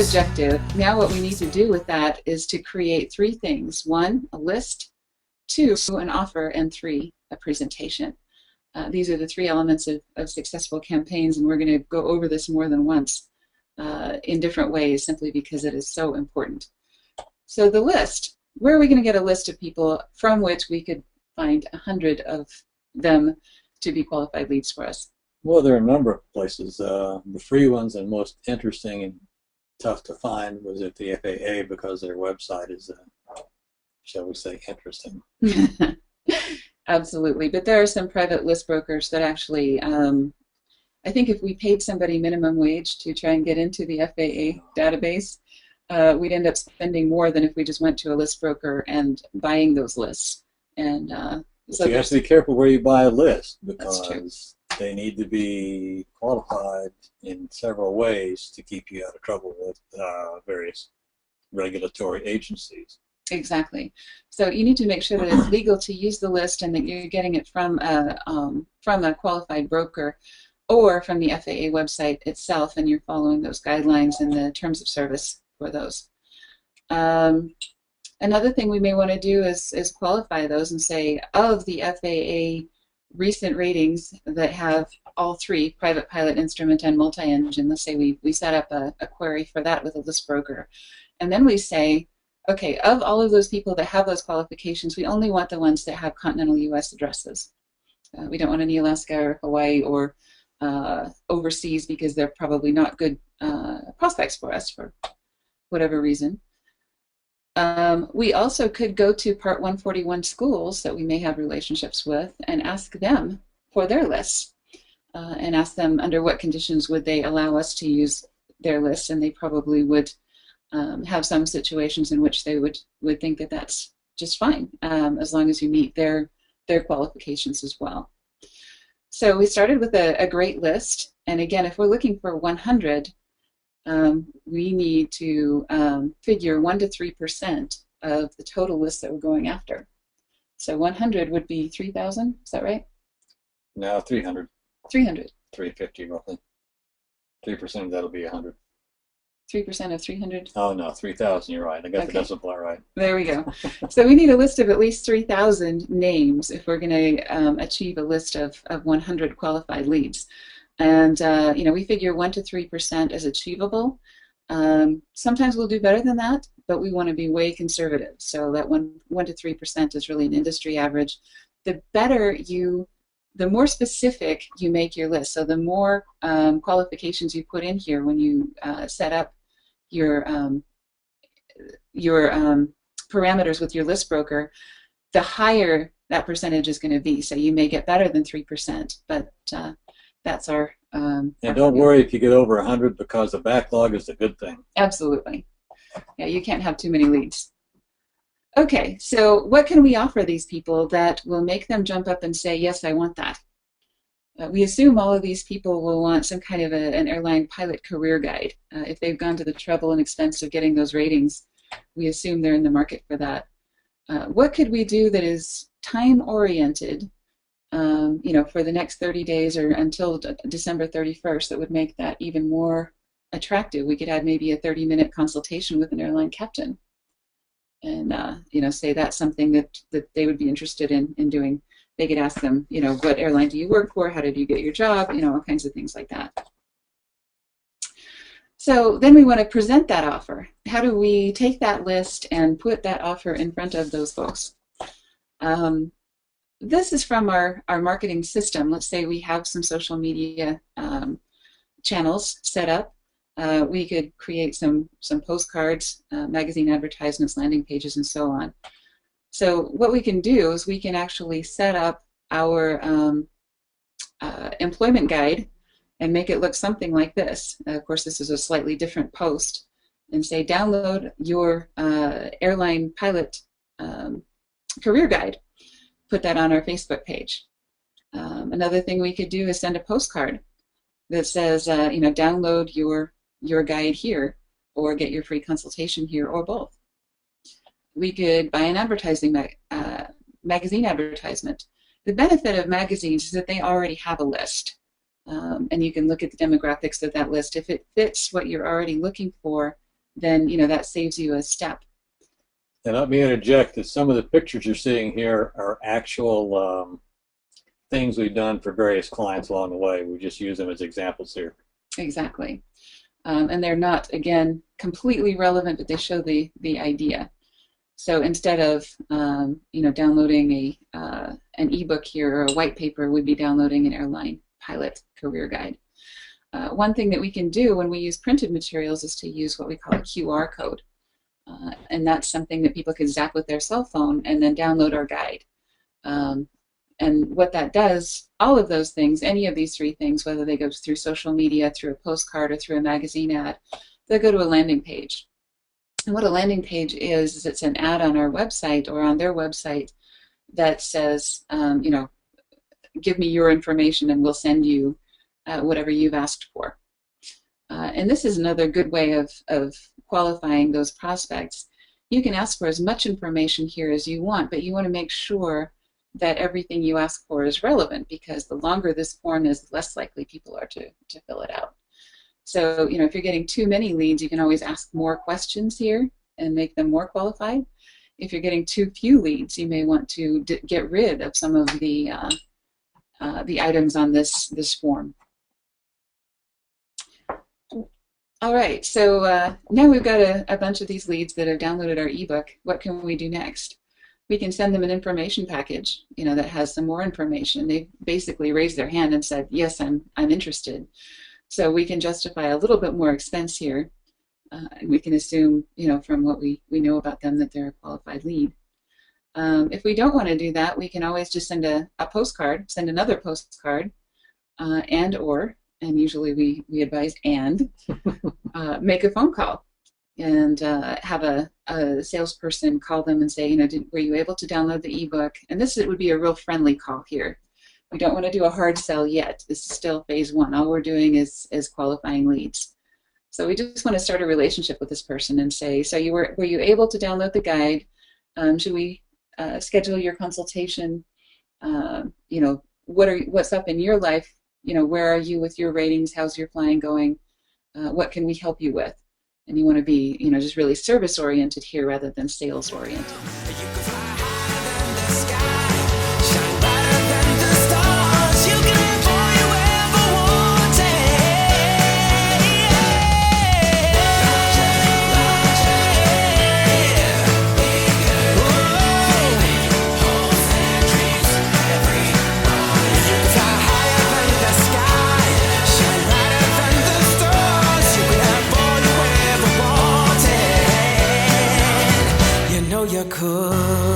objective. Now what we need to do with that is to create three things. One, a list. Two, an offer. And three, a presentation. These are the three elements of successful campaigns, and we're going to go over this more than once in different ways simply because it is so important. So the list, where are we going to get a list of people from which we could find 100 of them to be qualified leads for us? Well, there are a number of places. The free ones and most interesting and tough to find was at the FAA because their website is, shall we say, interesting. Absolutely, but there are some private list brokers that actually, I think if we paid somebody minimum wage to try and get into the FAA database, we'd end up spending more than if we just went to a list broker and buying those lists. And so you have to be careful where you buy a list because they need to be qualified in several ways to keep you out of trouble with various regulatory agencies. Exactly. So you need to make sure that it's legal to use the list and that you're getting it from a qualified broker or from the FAA website itself, and you're following those guidelines and the terms of service for those. Another thing we may want to do is qualify those and say, of the FAA recent ratings that have all three, private pilot, instrument, and multi-engine, let's say we set up a query for that with a list broker. And then we say, okay, of all of those people that have those qualifications, we only want the ones that have continental U.S. addresses. We don't want any Alaska or Hawaii or overseas because they're probably not good prospects for us for whatever reason. We also could go to Part 141 schools that we may have relationships with and ask them for their lists and ask them under what conditions would they allow us to use their lists, and they probably would have some situations in which they would think that that's just fine as long as you meet their qualifications as well. So we started with a great list, and again, if we're looking for 100, we need to figure 1 to 3% of the total list that we're going after. So 100 would be 3,000, is that right? No, 300. 300. 350 roughly. 3% of that will be 100. 3% of 300? Oh no, 3,000, you're right. I got the decimal right. There we go. So we need a list of at least 3,000 names if we're going to achieve a list of 100 qualified leads. And you know, we figure 1 to 3% is achievable. Sometimes we'll do better than that, but we want to be way conservative. So that 1 to 3% is really an industry average. The better the more specific you make your list. So the more qualifications you put in here when you set up your parameters with your list broker, the higher that percentage is going to be. So you may get better than 3%, but that's our and don't worry if you get over 100 because the backlog is a good thing. Absolutely. Yeah, you can't have too many leads. Okay, so what can we offer these people that will make them jump up and say, yes, I want that? We assume all of these people will want some kind of an airline pilot career guide. If they've gone to the trouble and expense of getting those ratings, we assume they're in the market for that. What could we do that is time-oriented, you know, for the next 30 days or until December 31st that would make that even more attractive? We could add maybe a 30-minute consultation with an airline captain and, you know, say that's something that they would be interested in doing. They could ask them, you know, what airline do you work for? How did you get your job? You know, all kinds of things like that. So then we want to present that offer. How do we take that list and put that offer in front of those folks? This is from our marketing system. Let's say we have some social media channels set up. We could create some postcards, magazine advertisements, landing pages, and so on. So what we can do is we can actually set up our employment guide and make it look something like this. Of course, this is a slightly different post, and say download your airline pilot career guide. Put that on our Facebook page. Another thing we could do is send a postcard that says, you know, download your guide here, or get your free consultation here, or both. We could buy an advertising magazine advertisement. The benefit of magazines is that they already have a list, and you can look at the demographics of that list. If it fits what you're already looking for, then that saves you a step. And let me interject that some of the pictures you're seeing here are actual things we've done for various clients along the way. We just use them as examples here. Exactly. And they're not, again, completely relevant, but they show the idea. So instead of downloading an ebook here or a white paper, we'd be downloading an airline pilot career guide. One thing that we can do when we use printed materials is to use what we call a QR code. And that's something that people can zap with their cell phone and then download our guide. And what that does, all of those things, any of these three things, whether they go through social media, through a postcard, or through a magazine ad, they'll go to a landing page. And what a landing page is it's an ad on our website or on their website that says, give me your information and we'll send you whatever you've asked for. And this is another good way of qualifying those prospects. You can ask for as much information here as you want, but you want to make sure that everything you ask for is relevant, because the longer this form is, the less likely people are to fill it out. So, if you're getting too many leads, you can always ask more questions here and make them more qualified. If you're getting too few leads, you may want to get rid of some of the items on this form. All right, so now we've got a bunch of these leads that have downloaded our ebook. What can we do next? We can send them an information package, that has some more information. They basically raised their hand and said, yes, I'm interested. So we can justify a little bit more expense here. And we can assume, from what we know about them, that they're a qualified lead. If we don't want to do that, we can always just send a postcard, send another postcard, and usually we advise make a phone call and have a salesperson call them and say, were you able to download the ebook? And this would be a real friendly call here. We don't want to do a hard sell yet. This is still phase one. All we're doing is qualifying leads. So we just want to start a relationship with this person and say, so were you able to download the guide? Should we schedule your consultation? What's up in your life? Where are you with your ratings? How's your flying going? What can we help you with? And you want to be, just really service oriented here rather than sales oriented. You could.